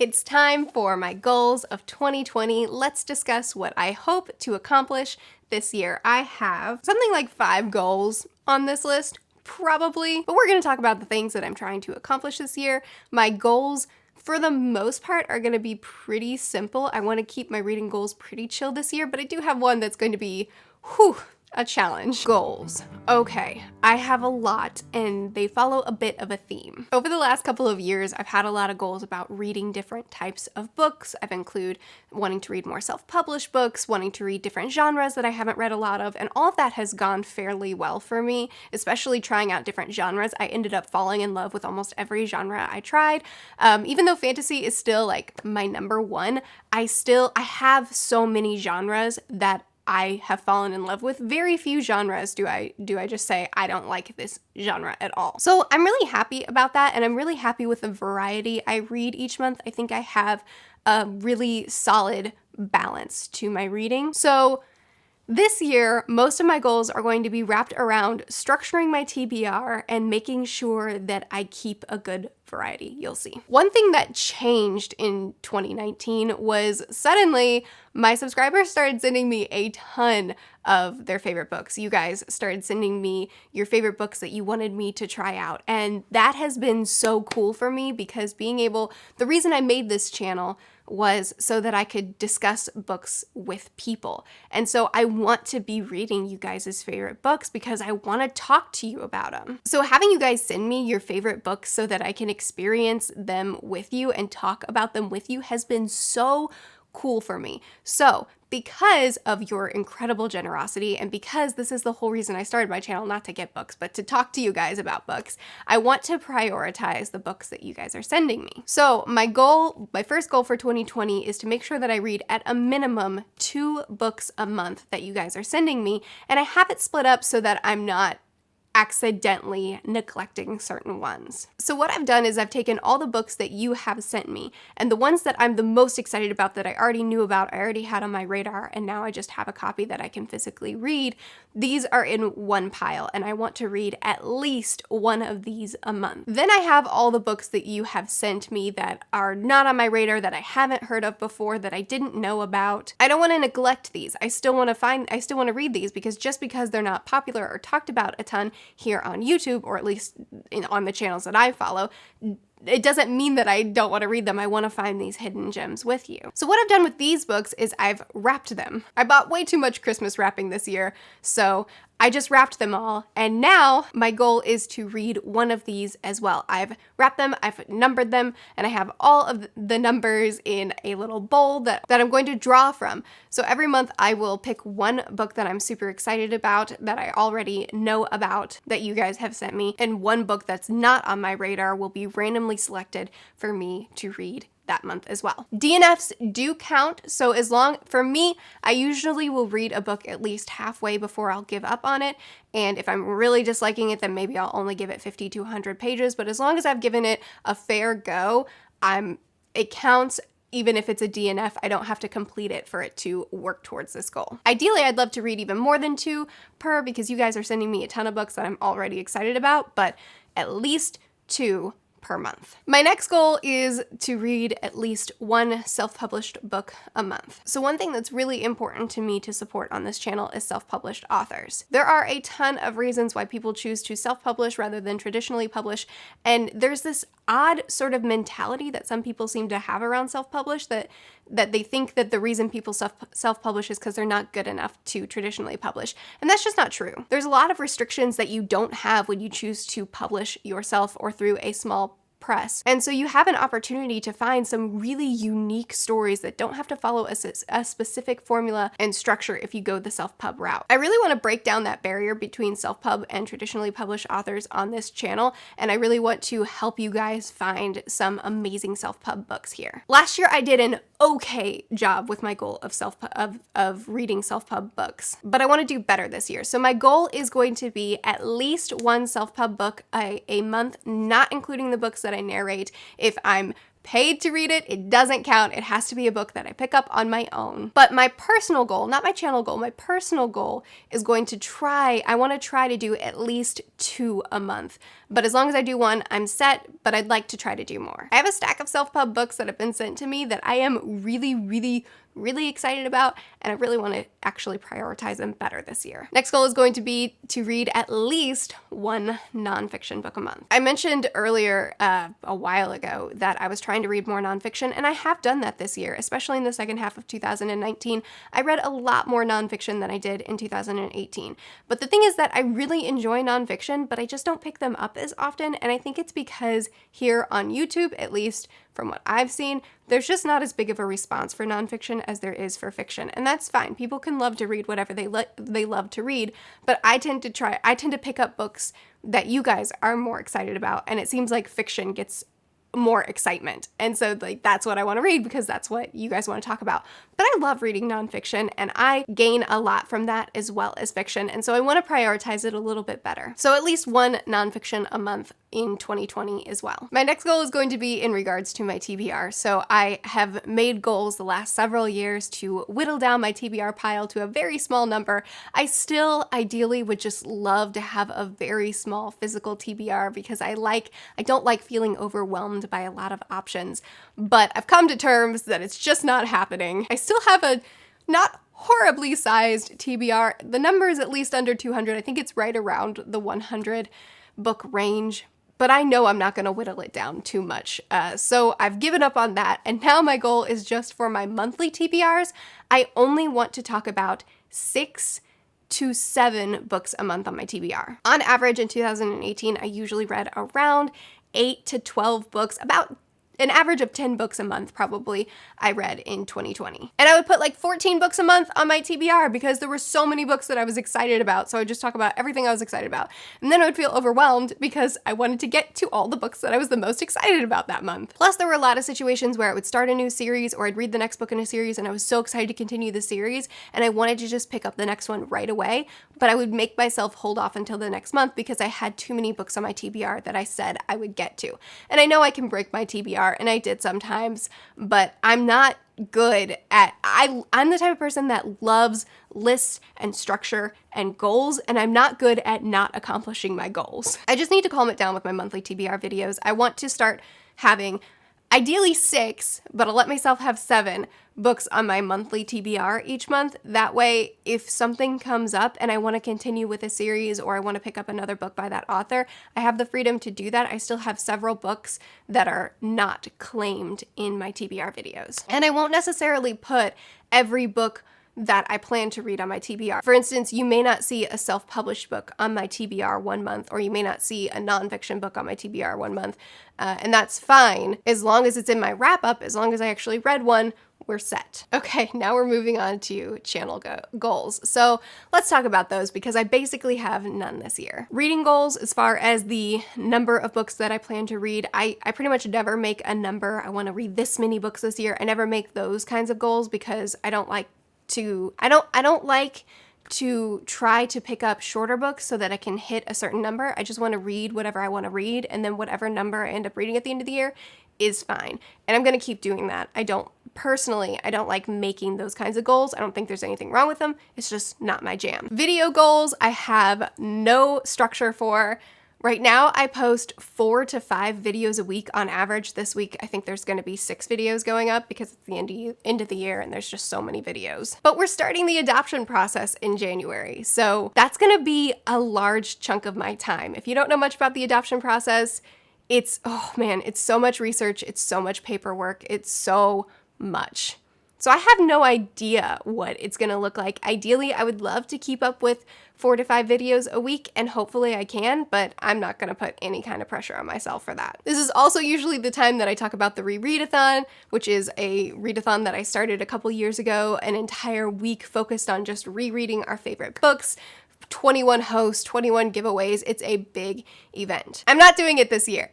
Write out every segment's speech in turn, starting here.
It's time for my goals of 2020. Let's discuss what I hope to accomplish this year. I have something like 5 goals on this list, probably, but we're going to talk about the things that I'm trying to accomplish this year. My goals, for the most part, are going to be pretty simple. I want to keep my reading goals pretty chill this year, but I do have one that's going to be, a challenge. Goals. Okay, I have a lot and they follow a bit of a theme. Over the last couple of years, I've had a lot of goals about reading different types of books. I've included wanting to read more self-published books, wanting to read different genres that I haven't read a lot of, and all of that has gone fairly well for me, especially trying out different genres. I ended up falling in love with almost every genre I tried. Even though fantasy is still like my number one, I have so many genres that I have fallen in love with. Very few genres do I just say I don't like this genre at all. So I'm really happy about that, and I'm really happy with the variety I read each month. I think I have a really solid balance to my reading. So this year, most of my goals are going to be wrapped around structuring my TBR and making sure that I keep a good variety. You'll see. One thing that changed in 2019 was suddenly my subscribers started sending me a ton of their favorite books. You guys started sending me your favorite books that you wanted me to try out. And that has been so cool for me because the reason I made this channel was so that I could discuss books with people. And so I want to be reading you guys' favorite books because I want to talk to you about them. So having you guys send me your favorite books so that I can experience them with you and talk about them with you has been so cool for me. So because of your incredible generosity and because this is the whole reason I started my channel, not to get books, but to talk to you guys about books, I want to prioritize the books that you guys are sending me. So my first goal for 2020 is to make sure that I read at a minimum 2 books a month that you guys are sending me, and I have it split up so that I'm not accidentally neglecting certain ones. So what I've done is I've taken all the books that you have sent me, and the ones that I'm the most excited about that I already knew about, I already had on my radar, and now I just have a copy that I can physically read. These are in one pile, and I want to read at least one of these a month. Then I have all the books that you have sent me that are not on my radar, that I haven't heard of before, that I didn't know about. I don't want to neglect these. I still want to read these because just because they're not popular or talked about a ton here on YouTube, or at least on the channels that I follow, it doesn't mean that I don't want to read them. I want to find these hidden gems with you. So what I've done with these books is I've wrapped them. I bought way too much Christmas wrapping this year, so I just wrapped them all, and now my goal is to read one of these as well. I've wrapped them, I've numbered them, and I have all of the numbers in a little bowl that I'm going to draw from. So every month I will pick one book that I'm super excited about, that I already know about, that you guys have sent me, and one book that's not on my radar will be randomly selected for me to read that month as well. DNFs do count, so for me, I usually will read a book at least halfway before I'll give up on it, and if I'm really disliking it, then maybe I'll only give it 50 to 100 pages, but as long as I've given it a fair go, it counts. Even if it's a DNF, I don't have to complete it for it to work towards this goal. Ideally, I'd love to read even more than 2 per because you guys are sending me a ton of books that I'm already excited about, but at least 2 per month. My next goal is to read at least 1 self-published book a month. So one thing that's really important to me to support on this channel is self-published authors. There are a ton of reasons why people choose to self-publish rather than traditionally publish, and there's this odd sort of mentality that some people seem to have around self-publish, that they think that the reason people self-publish is because they're not good enough to traditionally publish. And that's just not true. There's a lot of restrictions that you don't have when you choose to publish yourself or through a small press. And so you have an opportunity to find some really unique stories that don't have to follow a specific formula and structure if you go the self-pub route. I really want to break down that barrier between self-pub and traditionally published authors on this channel, and I really want to help you guys find some amazing self-pub books here. Last year I did an okay job with my goal of reading self-pub books, but I want to do better this year. So my goal is going to be at least 1 self-pub book a month, not including the books that I narrate. If I'm paid to read it. It doesn't count. It has to be a book that I pick up on my own. But my personal goal, not my channel goal, my personal goal is going to I want to try to do at least 2 a month. But as long as I do 1, I'm set, but I'd like to try to do more. I have a stack of self-pub books that have been sent to me that I am really excited about, and I really want to actually prioritize them better this year. Next goal is going to be to read at least 1 nonfiction book a month. I mentioned earlier a while ago that I was trying to read more nonfiction, and I have done that this year, especially in the second half of 2019. I read a lot more nonfiction than I did in 2018. But the thing is that I really enjoy nonfiction, but I just don't pick them up as often, and I think it's because here on YouTube, at least from what I've seen, there's just not as big of a response for nonfiction as there is for fiction, and that's fine. People can love to read whatever they love to read, but I tend to pick up books that you guys are more excited about, and it seems like fiction gets more excitement. And so like that's what I want to read because that's what you guys want to talk about. But I love reading nonfiction and I gain a lot from that as well as fiction. And so I want to prioritize it a little bit better. So at least 1 nonfiction a month in 2020 as well. My next goal is going to be in regards to my TBR. So I have made goals the last several years to whittle down my TBR pile to a very small number. I still ideally would just love to have a very small physical TBR because I don't like feeling overwhelmed by a lot of options, but I've come to terms that it's just not happening. I still have a not horribly sized TBR. The number is at least under 200. I think it's right around the 100 book range, but I know I'm not going to whittle it down too much. So I've given up on that. And now my goal is just for my monthly TBRs. I only want to talk about 6 to 7 books a month on my TBR. On average in 2018, I usually read around 8 to 12 books, about an average of 10 books a month probably I read in 2020. And I would put like 14 books a month on my TBR because there were so many books that I was excited about. So I would just talk about everything I was excited about. And then I would feel overwhelmed because I wanted to get to all the books that I was the most excited about that month. Plus there were a lot of situations where I would start a new series or I'd read the next book in a series and I was so excited to continue the series and I wanted to just pick up the next one right away, but I would make myself hold off until the next month because I had too many books on my TBR that I said I would get to. And I know I can break my TBR, and I did sometimes, but I'm not good at, I'm the type of person that loves lists and structure and goals, and I'm not good at not accomplishing my goals. I just need to calm it down with my monthly TBR videos. I want to start having ideally 6, but I'll let myself have 7 books on my monthly TBR each month. That way, if something comes up and I want to continue with a series or I want to pick up another book by that author, I have the freedom to do that. I still have several books that are not claimed in my TBR videos. And I won't necessarily put every book that I plan to read on my TBR. For instance, you may not see a self-published book on my TBR one month, or you may not see a nonfiction book on my TBR one month, and that's fine. As long as it's in my wrap-up, as long as I actually read one, we're set. Okay, now we're moving on to channel goals. So let's talk about those because I basically have none this year. Reading goals, as far as the number of books that I plan to read, I pretty much never make a number. I want to read this many books this year. I never make those kinds of goals because I don't like to try to pick up shorter books so that I can hit a certain number. I just want to read whatever I want to read, and then whatever number I end up reading at the end of the year is fine. And I'm going to keep doing that. I don't like making those kinds of goals. I don't think there's anything wrong with them. It's just not my jam. Video goals, I have no structure for. Right now, I post 4 to 5 videos a week on average. This week, I think there's going to be 6 videos going up because it's the end of the year and there's just so many videos. But we're starting the adoption process in January, so that's going to be a large chunk of my time. If you don't know much about the adoption process, it's so much research, it's so much paperwork, it's so much. So I have no idea what it's going to look like. Ideally, I would love to keep up with 4 to 5 videos a week, and hopefully I can, but I'm not going to put any kind of pressure on myself for that. This is also usually the time that I talk about the Rereadathon, which is a readathon that I started a couple years ago, an entire week focused on just rereading our favorite books. 21 hosts, 21 giveaways. It's a big event. I'm not doing it this year.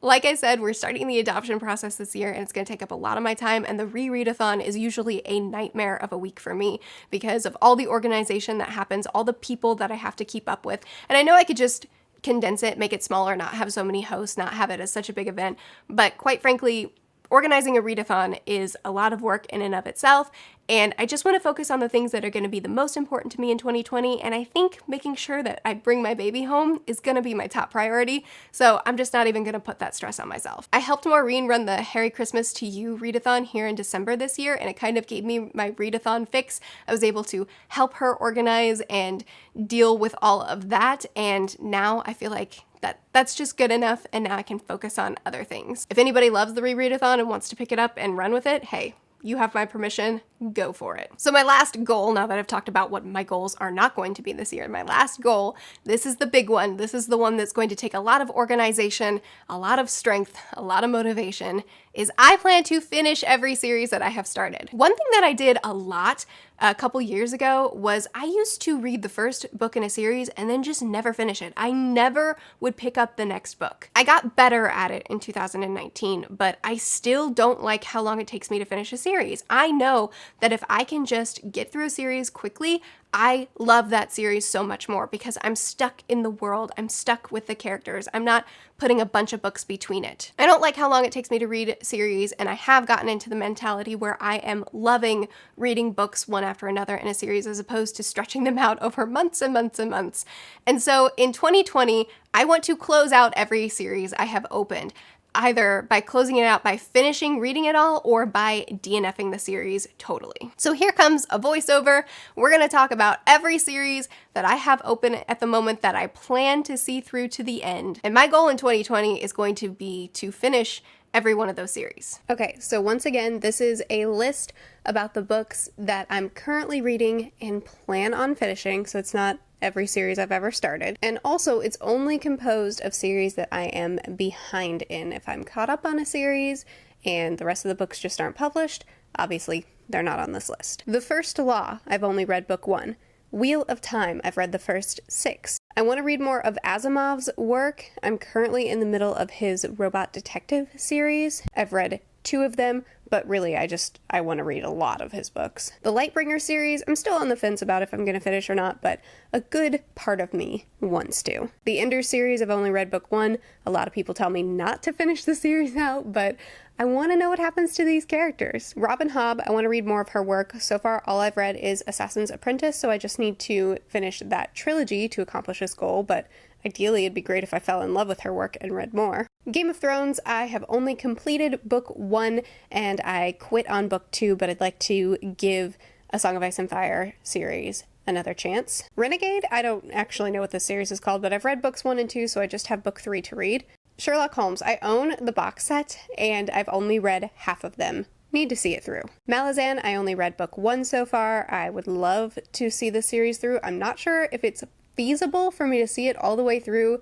Like I said, we're starting the adoption process this year and it's going to take up a lot of my time, and the Rereadathon is usually a nightmare of a week for me because of all the organization that happens, all the people that I have to keep up with. And I know I could just condense it, make it smaller, not have so many hosts, not have it as such a big event, but quite frankly, Organizing a readathon is a lot of work in and of itself, and I just want to focus on the things that are going to be the most important to me in 2020, and I think making sure that I bring my baby home is going to be my top priority, so I'm just not even going to put that stress on myself. I helped Maureen run the Harry Christmas to You readathon here in December this year, and it kind of gave me my readathon fix. I was able to help her organize and deal with all of that, and now I feel like that's just good enough, and now I can focus on other things. If anybody loves the rereadathon and wants to pick it up and run with it, hey, you have my permission, go for it. So my last goal, now that I've talked about what my goals are not going to be this year, my last goal, this is the big one. This is the one that's going to take a lot of organization, a lot of strength, a lot of motivation, is I plan to finish every series that I have started. One thing that I did a lot a couple years ago was I used to read the first book in a series and then just never finish it. I never would pick up the next book. I got better at it in 2019, but I still don't like how long it takes me to finish a series. I know that if I can just get through a series quickly, I love that series so much more because I'm stuck in the world, I'm stuck with the characters, I'm not putting a bunch of books between it. I don't like how long it takes me to read series, and I have gotten into the mentality where I am loving reading books one after another in a series as opposed to stretching them out over months and months and months. And so in 2020, I want to close out every series I have opened, either by closing it out by finishing reading it all or by DNFing the series totally. So here comes a voiceover. We're gonna talk about every series that I have open at the moment that I plan to see through to the end. And my goal in 2020 is going to be to finish every one of those series. Okay, so once again, this is a list about the books that I'm currently reading and plan on finishing, so it's not every series I've ever started. And also, it's only composed of series that I am behind in. If I'm caught up on a series and the rest of the books just aren't published, obviously they're not on this list. The First Law, I've only read book 1. Wheel of Time, I've read the first 6. I want to read more of Asimov's work. I'm currently in the middle of his Robot Detective series. I've read 2 of them, but really I want to read a lot of his books. The Lightbringer series, I'm still on the fence about if I'm going to finish or not, but a good part of me wants to. The Ender series, I've only read book 1. A lot of people tell me not to finish the series out, but I want to know what happens to these characters. Robin Hobb, I want to read more of her work. So far, all I've read is Assassin's Apprentice, so I just need to finish that trilogy to accomplish this goal, but ideally it'd be great if I fell in love with her work and read more. Game of Thrones, I have only completed book 1, and I quit on book 2, but I'd like to give A Song of Ice and Fire series another chance. Renegade, I don't actually know what this series is called, but I've read books 1 and 2, so I just have book 3 to read. Sherlock Holmes, I own the box set, and I've only read half of them. Need to see it through. Malazan, I only read book 1 so far. I would love to see the series through. I'm not sure if it's feasible for me to see it all the way through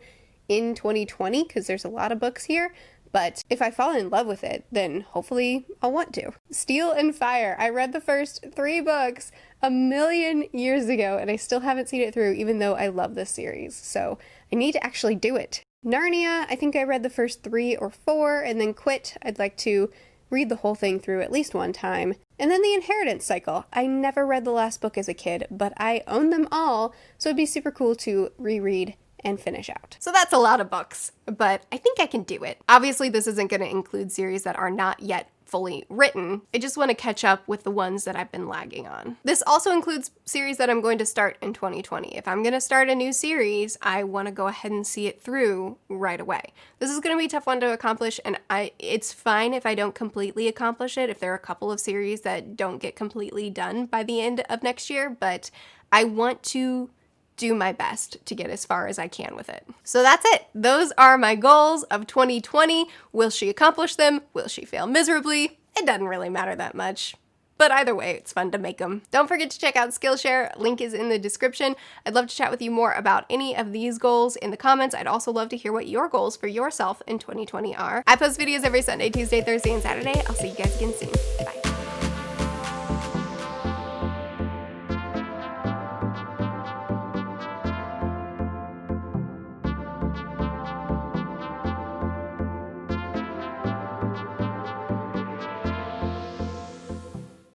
in 2020, because there's a lot of books here, but if I fall in love with it, then hopefully I'll want to. Steel and Fire, I read the first 3 books a million years ago, and I still haven't seen it through, even though I love this series, so I need to actually do it. Narnia, I think I read the first 3 or 4 and then quit. I'd like to read the whole thing through at least one time. And then The Inheritance Cycle. I never read the last book as a kid, but I own them all, so it'd be super cool to reread and finish out. So that's a lot of books, but I think I can do it. Obviously, this isn't going to include series that are not yet fully written. I just want to catch up with the ones that I've been lagging on. This also includes series that I'm going to start in 2020. If I'm going to start a new series, I want to go ahead and see it through right away. This is going to be a tough one to accomplish, and it's fine if I don't completely accomplish it, if there are a couple of series that don't get completely done by the end of next year, but I want to do my best to get as far as I can with it. So that's it. Those are my goals of 2020. Will she accomplish them? Will she fail miserably? It doesn't really matter that much. But either way, it's fun to make them. Don't forget to check out Skillshare. Link is in the description. I'd love to chat with you more about any of these goals in the comments. I'd also love to hear what your goals for yourself in 2020 are. I post videos every Sunday, Tuesday, Thursday, and Saturday. I'll see you guys again soon. Bye.